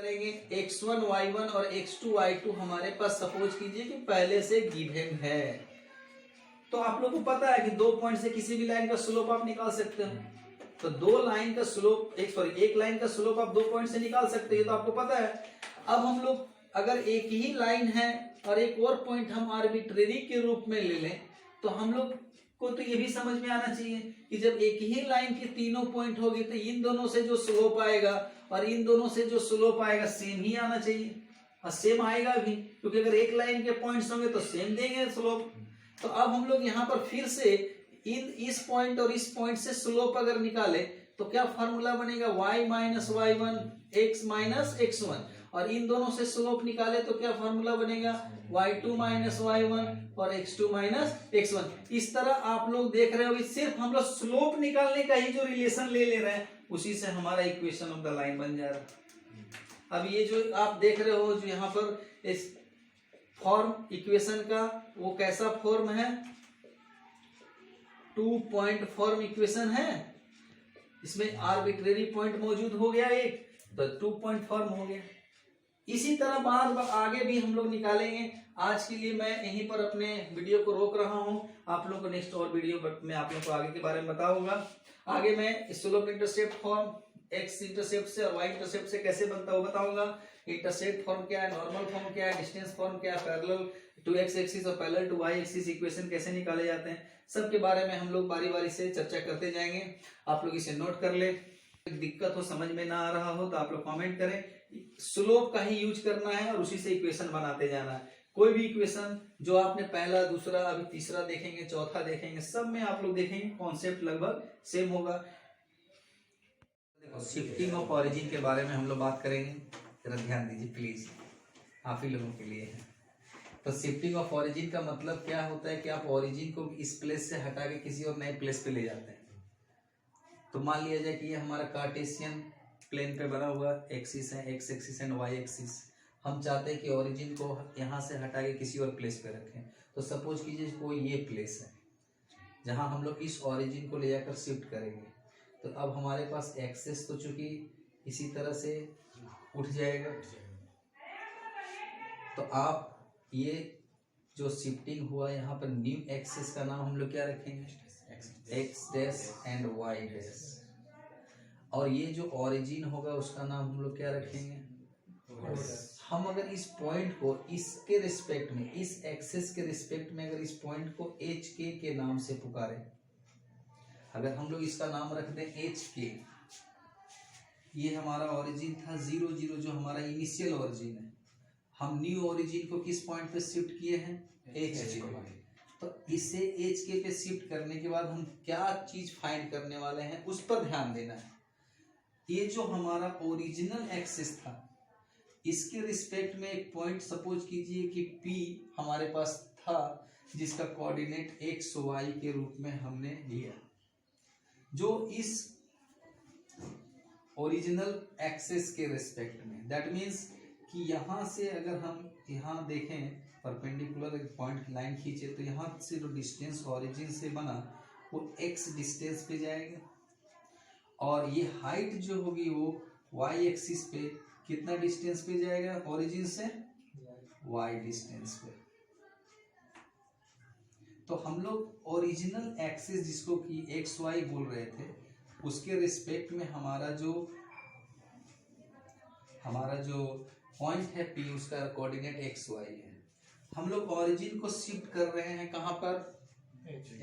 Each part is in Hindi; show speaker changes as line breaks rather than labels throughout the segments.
करेंगे x1 y1 और x2 y2 हमारे पास सपोज कीजिए कि पहले से गिवन है। तो आप लोगों को पता है कि 2 पॉइंट से किसी भी लाइन का स्लोप आप निकाल सकते हो। तो एक लाइन का स्लोप आप 2 पॉइंट से निकाल सकते हैं, तो आपको पता है। अब हम लोग अगर एक ही लाइन है और एक और पॉइंट हम आर्बिट्रेरी के रूप में ले लें, तो हम लोग को तो ये भी समझ में आना चाहिए कि जब एक ही लाइन के तीनों पॉइंट होगी तो इन दोनों से जो स्लोप आएगा और इन दोनों से जो स्लोप आएगा सेम ही आना चाहिए, और सेम आएगा भी, क्योंकि अगर एक लाइन के पॉइंट्स होंगे तो सेम देंगे स्लोप। तो अब हम लोग यहाँ पर फिर से इस पॉइंट और इस पॉइंट से स्लोप अगर निकाले तो क्या फार्मूला बनेगा, y minus Y one X minus X one, और इन दोनों से स्लोप निकाले तो क्या फार्मूला बनेगा, y2 माइनस वाई वन और x2 माइनस x1। इस तरह आप लोग देख रहे हो कि सिर्फ हम लोग स्लोप निकालने का ही जो रिलेशन ले रहे हैं उसी से हमारा इक्वेशन ऑफ द लाइन बन जा रहा है। अब ये जो आप देख रहे हो जो यहाँ पर इस फॉर्म इक्वेशन का, वो कैसा फॉर्म है, 2 पॉइंट फॉर्म इक्वेशन है। इसमें आर्बिट्रेरी पॉइंट मौजूद हो गया एक, तो 2 पॉइंट फॉर्म हो गया। इसी तरह बाद आगे भी हम लोग निकालेंगे। आज के लिए मैं यहीं पर अपने वीडियो को रोक रहा हूं। आप लोगों को नेक्स्ट और वीडियो में आप लोगों को आगे के बारे में बताऊंगा। आगे मैं slope intercept form x intercept से और वाई इंटरसेप्ट से कैसे बनता है वो बताऊंगा। इंटरसेप्ट फॉर्म क्या है, नॉर्मल फॉर्म क्या है, डिस्टेंस फॉर्म क्या है, पैरेलल टू एक्स एक्सिस और parallel to Y axis equation कैसे निकाले जाते हैं, सबके बारे में हम लोग बारी बारी से चर्चा करते जाएंगे। आप लोग इसे नोट कर ले। दिक्कत हो, समझ में ना आ रहा हो तो आप लोग कमेंट करें। स्लोप का ही यूज करना है और उसी से इक्वेशन बनाते जाना है। कोई भी इक्वेशन जो आपने पहला, दूसरा, अभी तीसरा देखेंगे, चौथा देखेंगे, सब में आप लोग देखेंगे कॉन्सेप्ट लगभग सेम होगा। देखो, शिफ्टिंग ऑफ ऑरिजिन के बारे में हम लोग बात करेंगे, जरा ध्यान दीजिए प्लीज, आप ही लोगों के लिए है। तो शिफ्टिंग ऑफ ऑरिजिन का मतलब क्या होता है कि आप ऑरिजिन को इस प्लेस से हटा के किसी और नए प्लेस पे ले जाते हैं। तो मान लिया जाए कि ये हमारा कार्टेशियन प्लेन पे बना हुआ एक्सिस है, X axis and Y axis. हम चाहते हैं कि ओरिजिन को यहाँ से हटा के किसी और प्लेस पे रखें। तो सपोज कीजिए कोई ये प्लेस है जहाँ हम लोग इस ओरिजिन को ले जाकर शिफ्ट करेंगे। तो अब हमारे पास एक्सेस तो चूंकि इसी तरह से उठ जाएगा, तो आप ये जो शिफ्टिंग हुआ यहाँ पर न्यू एक्सेस का नाम हम लोग क्या रखेंगे, X dash and Y dash. और ये जो ओरिजिन होगा उसका नाम हम लोग क्या रखेंगे। हम अगर इस पॉइंट को इसके रिस्पेक्ट में, इस एक्सेस के रिस्पेक्ट में अगर इस पॉइंट को एच के नाम से पुकारें, अगर हम लोग इसका नाम रख दें एच के, ये हमारा ओरिजिन था 0 0 जो हमारा इनिशियल ओरिजिन है। हम न्यू ओरिजिन को किस पॉइंट पे शिफ्ट किए हैं, एच के। तो इसे एच के पे शिफ्ट करने के बाद हम क्या चीज फाइंड करने वाले हैं उस पर ध्यान देना है। ये जो हमारा ओरिजिनल एक्सिस था इसके रिस्पेक्ट में एक पॉइंट सपोज कीजिए कि P हमारे पास था, जिसका कोऑर्डिनेट एक्स वाई के रूप में हमने लिया। जो इस ओरिजिनल एक्सिस के रिस्पेक्ट में, दैट मीन्स कि यहाँ से अगर हम यहाँ देखें परपेंडिकुलर एक पॉइंट लाइन खींचे तो यहाँ से जो डिस्टेंस ओरिजिन से बना वो x डिस्टेंस पे जाएगा, और ये हाइट जो होगी वो y एक्सिस पे कितना डिस्टेंस पे जाएगा ओरिजिन से, y डिस्टेंस पे। तो हम लोग ओरिजिनल एक्सिस जिसको कि एक्स वाई बोल रहे थे उसके रिस्पेक्ट में हमारा जो पॉइंट है P उसका कोऑर्डिनेट एक्स वाई है। हम लोग ओरिजिन को शिफ्ट कर रहे हैं कहाँ पर,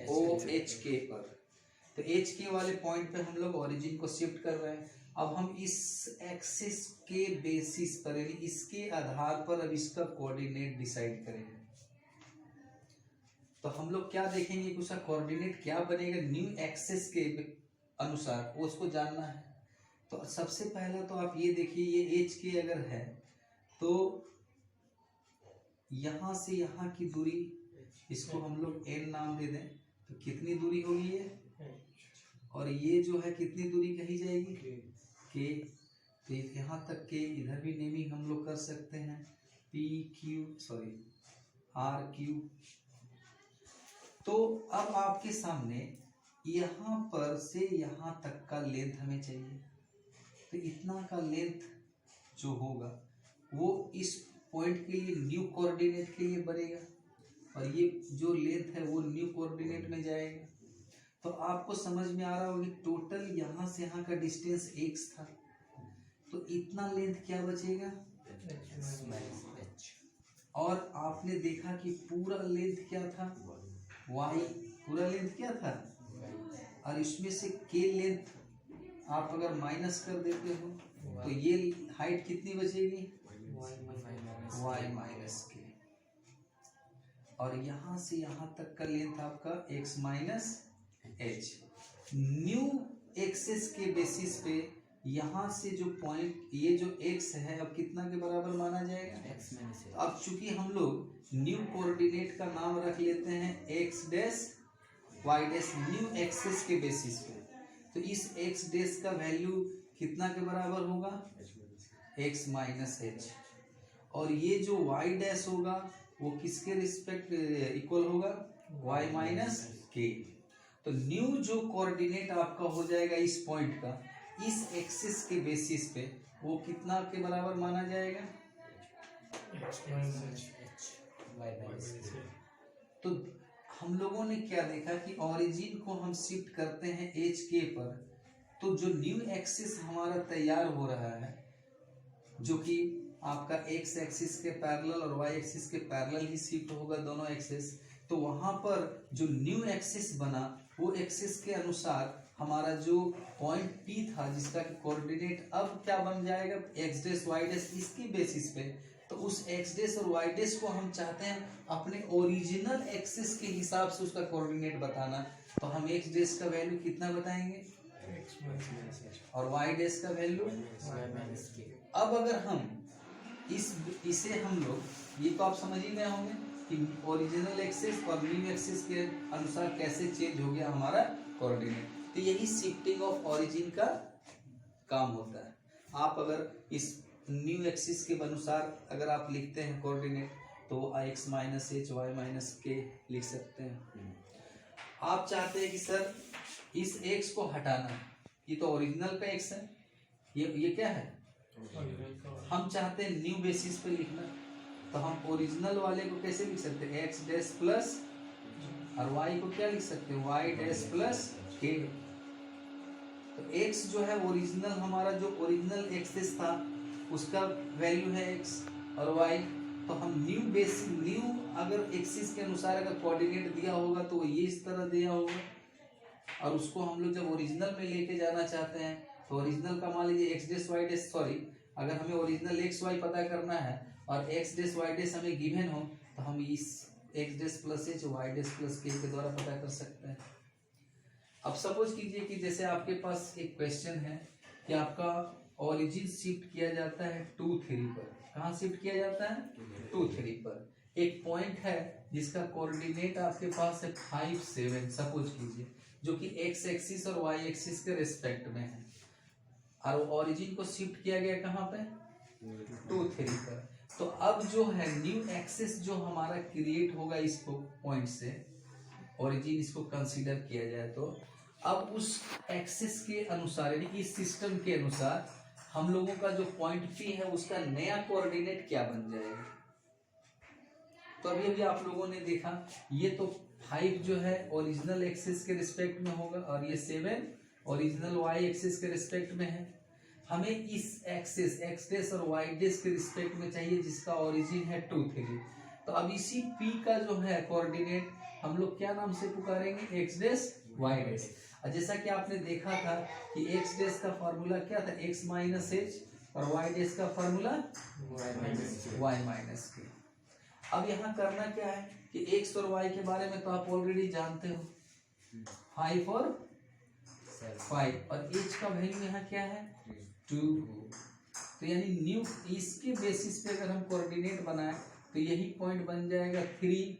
ओ एच के पर। तो एच के वाले पॉइंट पे हम लोग ओरिजिन को शिफ्ट कर रहे हैं। अब हम इस एक्सिस के बेसिस पर, यानी इसके आधार पर अब इसका कोऑर्डिनेट डिसाइड करेंगे। तो हम लोग क्या देखेंगे कि उसका कोऑर्डिनेट क्या बनेगा न्यू एक्सिस के अनुसार, वो उसको जानना है। तो सबसे पहला तो आप ये देखिए, ये एच के अगर है तो यहां से यहां की दूरी, इसको हम लोग n नाम दे दें, तो कितनी दूरी होगी ये, और ये जो है कितनी दूरी कही जाएगी, के। तो यहाँ तक के इधर भी नेमिंग हम लोग कर सकते हैं, आर क्यू। तो अब आपके सामने यहाँ पर से यहाँ तक का लेंथ हमें चाहिए। तो इतना का लेंथ जो होगा वो इस पॉइंट के लिए न्यू कोऑर्डिनेट के लिए बनेगा और ये जो लेंथ है वो न्यू कोऑर्डिनेट में जाएगा। तो आपको समझ में आ रहा होगा कि टोटल यहाँ से यहाँ का डिस्टेंस x था, तो इतना लेंथ क्या बचेगा h। और आपने देखा कि पूरा लेंथ क्या था y, पूरा लेंथ क्या था, और इसमें से k लेंथ आप अगर माइनस कर देते हो तो ये हाइट कितनी बचेगी y माइनस k, और यहाँ से यहाँ तक का लेंथ आपका x minus h। New axis के बेसिस पे यहाँ से जो पॉइंट ये जो x है अब कितना के बराबर माना जाएगा x माइनस h। अब चूंकि हम लोग न्यू कोऑर्डिनेट का नाम रख लेते हैं x dash y dash new axis के बेसिस पे, तो इस x डैश का वैल्यू कितना के बराबर होगा x माइनस h, और ये जो y डैश होगा वो किसके रिस्पेक्ट इक्वल होगा y माइनस k। तो न्यू जो कोऑर्डिनेट आपका हो जाएगा इस पॉइंट का इस एक्सिस के बेसिस पे वो कितना के बराबर माना जाएगा तो हम लोगों ने क्या देखा कि ओरिजिन को हम शिफ्ट करते हैं एच के पर, तो जो न्यू एक्सिस हमारा तैयार हो रहा है जो कि आपका एक्स एक्सिस के पैरेलल और वाई एक्सिस के पैरेलल ही शिफ्ट होगा दोनों एक्सिस, तो वहां पर जो न्यू एक्सिस बना वो एक्सिस के अनुसार हमारा जो पॉइंट P था जिसका कोऑर्डिनेट अब क्या बन जाएगा एक्स डैश वाई डैश इसके बेसिस पे, तो उस एक्स डैश और वाई डैश को हम चाहते हैं अपने ओरिजिनल एक्सिस के हिसाब से उसका कोऑर्डिनेट बताना, तो हम एक्स डैश का वैल्यू कितना बताएंगे और वाई डैश का वैल्यू। अब अगर हम इसे हम लोग ये तो आप समझ ही गए होंगे कि ओरिजिनल एक्सिस और न्यू एक्सिस के अनुसार कैसे चेंज हो गया हमारा कोऑर्डिनेट, तो यही शिफ्टिंग ऑफ ओरिजिन का काम होता है। आप अगर इस न्यू एक्सिस के अनुसार अगर आप लिखते हैं कोऑर्डिनेट तो x minus H Y minus K लिख सकते हैं। आप चाहते हैं कि सर इस x को हटाना, ये तो ओरिजिनल का x है, ये क्या है हम चाहते हैं न्यू बेसिस पे लिखना, तो हम ओरिजिनल वाले को कैसे लिख सकते हैं एक्स डैश प्लस और y को क्या लिख सकते हैं y डैश प्लस k। तो x जो है ओरिजिनल हमारा जो ओरिजिनल एक्सिस था उसका वैल्यू है x और y, तो हम न्यू अगर एक्सिस के अनुसार अगर कोऑर्डिनेट दिया होगा तो ये इस तरह दिया होगा, और उसको हम लोग जब ओरिजिनल में लेके जाना चाहते हैं तो ओरिजिनल का मान लीजिए एक्स डैश वाई डैश अगर हमें ओरिजिनल एक्स वाई पता करना है और एक्स डैश वाई डैश हमें गिवन हो तो हम इस X dash plus H Y dash plus K द्वारा पता कर सकते हैं। अब सपोज कीजिए कि जैसे आपके पास एक क्वेश्चन है कि आपका ओरिजिन शिफ्ट किया जाता है 2 3 पर। कहाँ शिफ्ट किया जाता है 2 3 पर। एक पॉइंट है जिसका कोऑर्डिनेट आपके पास है 5 7 सपोज कीजिए, जो कि एक्स एक्सिस और वाई एक्सिस के रिस्पेक्ट में है, और ओरिजिन को शिफ्ट किया गया कहाँ पे 2 3 पर। तो अब जो है न्यू एक्सिस जो हमारा क्रिएट होगा इसको पॉइंट से ओरिजिन इसको कंसीडर किया जाए, तो अब उस एक्सिस के अनुसार यानी कि इस सिस्टम के अनुसार हम लोगों का जो पॉइंट P है उसका नया कोऑर्डिनेट क्या बन जाएगा। तो अभी अभी आप लोगों ने देखा ये तो 5 जो है ओरिजिनल एक्सिस के रिस्पेक्ट में होगा और ये 7 ओरिजिनल वाई एक्सिस के रिस्पेक्ट में है। हमें इस एक्सिस एक्स डैश और वाई डैश के रिस्पेक्ट में चाहिए जिसका ओरिजिन है 2 3। तो अब इसी P का जो है कोऑर्डिनेट हम लोग क्या नाम से पुकारेंगे एक्स डैश वाई डैश। और जैसा कि आपने देखा था कि एक्स डैश का फॉर्मूला क्या था एक्स माइनस एच और वाई डैश का फॉर्मूला वाई माइनस के। अब यहाँ करना क्या है कि एक्स और वाई के बारे में तो आप ऑलरेडी जानते हो 5 और 5 और एच का वैल्यू यहाँ क्या है 2। तो यानी न्यू इसके बेसिस पे अगर हम कोऑर्डिनेट बनाए तो यही पॉइंट बन जाएगा 3।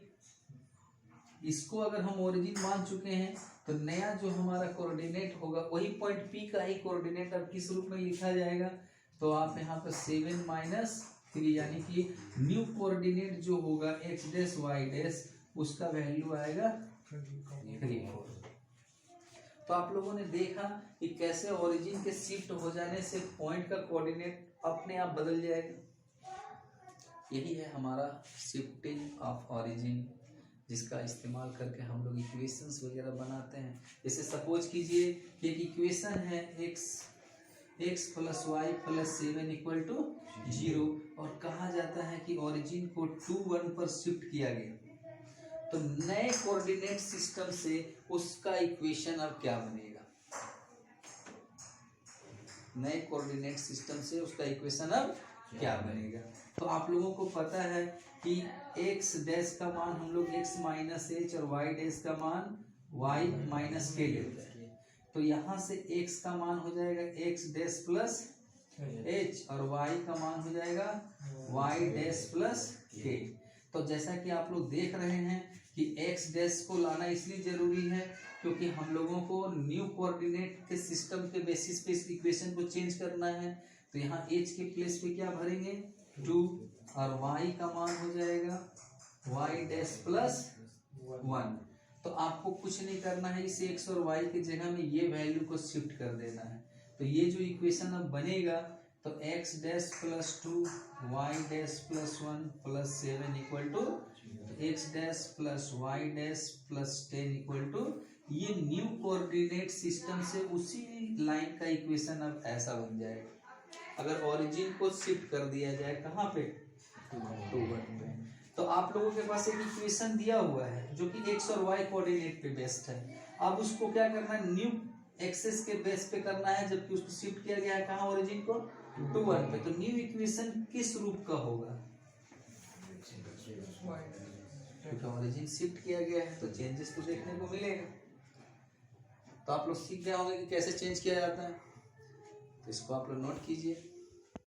इसको अगर हम ओरिजिन मान चुके हैं तो नया जो हमारा कोऑर्डिनेट होगा वही पॉइंट P का ही कोऑर्डिनेट अब किस रूप में लिखा जाएगा, तो आप यहाँ पर 7 माइनस 3 यानी कि न्यू कोऑर्डिनेट जो होगा एक्स डैश वाई डैश उसका वैल्यू आएगा 3 4। तो आप लोगों ने देखा कि कैसे ओरिजिन के शिफ्ट हो जाने से पॉइंट का कोऑर्डिनेट अपने आप बदल जाएगा। यही है हमारा शिफ्टिंग ऑफ ओरिजिन, जिसका इस्तेमाल करके हम लोग इक्वेशंस वगैरह बनाते हैं। जैसे सपोज कीजिए कि एक इक्वेशन है x plus Y plus 7 equal to 0 और कहा जाता है कि ओरिजिन को 2 1 पर शिफ्ट किया गया, तो नए कोऑर्डिनेट सिस्टम से उसका इक्वेशन अब क्या बनेगा? नए कोऑर्डिनेट सिस्टम से उसका इक्वेशन अब क्या बनेगा? तो आप लोगों को पता है कि x डैश का मान हम लोग x माइनस एच और y डैश का मान y माइनस के लेते हैं। तो यहाँ से x का मान हो जाएगा x डैश प्लस h और y का मान हो जाएगा y डैश प्लस k। तो जैसा कि आप लोग देख रहे हैं कि x डैश को लाना इसलिए जरूरी है क्योंकि हम लोगों को न्यू कोऑर्डिनेट के सिस्टम के बेसिस पे इस इक्वेशन को चेंज करना है। तो यहाँ h के प्लेस पे क्या भरेंगे 2 और y का मान हो जाएगा y डैश प्लस 1। तो आपको कुछ नहीं करना है, इस x और y की जगह में ये वैल्यू को शिफ्ट कर देना है। तो ये जो इक्वेशन अब बनेगा तो x dash plus 2 y dash plus 1 plus 7 equal to x dash plus y dash plus 10 equal to, ये न्यू कोऑर्डिनेट सिस्टम से उसी लाइन का इक्वेशन अब ऐसा बन जाएगा अगर ओरिजिन को शिफ्ट कर दिया जाए कहाँ पे 2 1 पे। तो आप लोगों के पास एक इक्वेशन दिया हुआ है जो कि x और y कोऑर्डिनेट पे बेस्ड है। अब उसको क्या करना है, न्यू एक्सेस के बेस पे करना है, जबकि उसको शिफ्ट किया गया है कहाँ ओरिजिन को 2 1 पे। तो न्यू इक्वेशन किस रूप का होगा? क्योंकि ओरिजिन शिफ्ट किया गया है तो चेंजेस तो देखने को मिलेगा। तो आप लोग सीख गए होंगे कि कैसे चेंज किया जाता है, तो इसको आप लोग नोट कीजिए।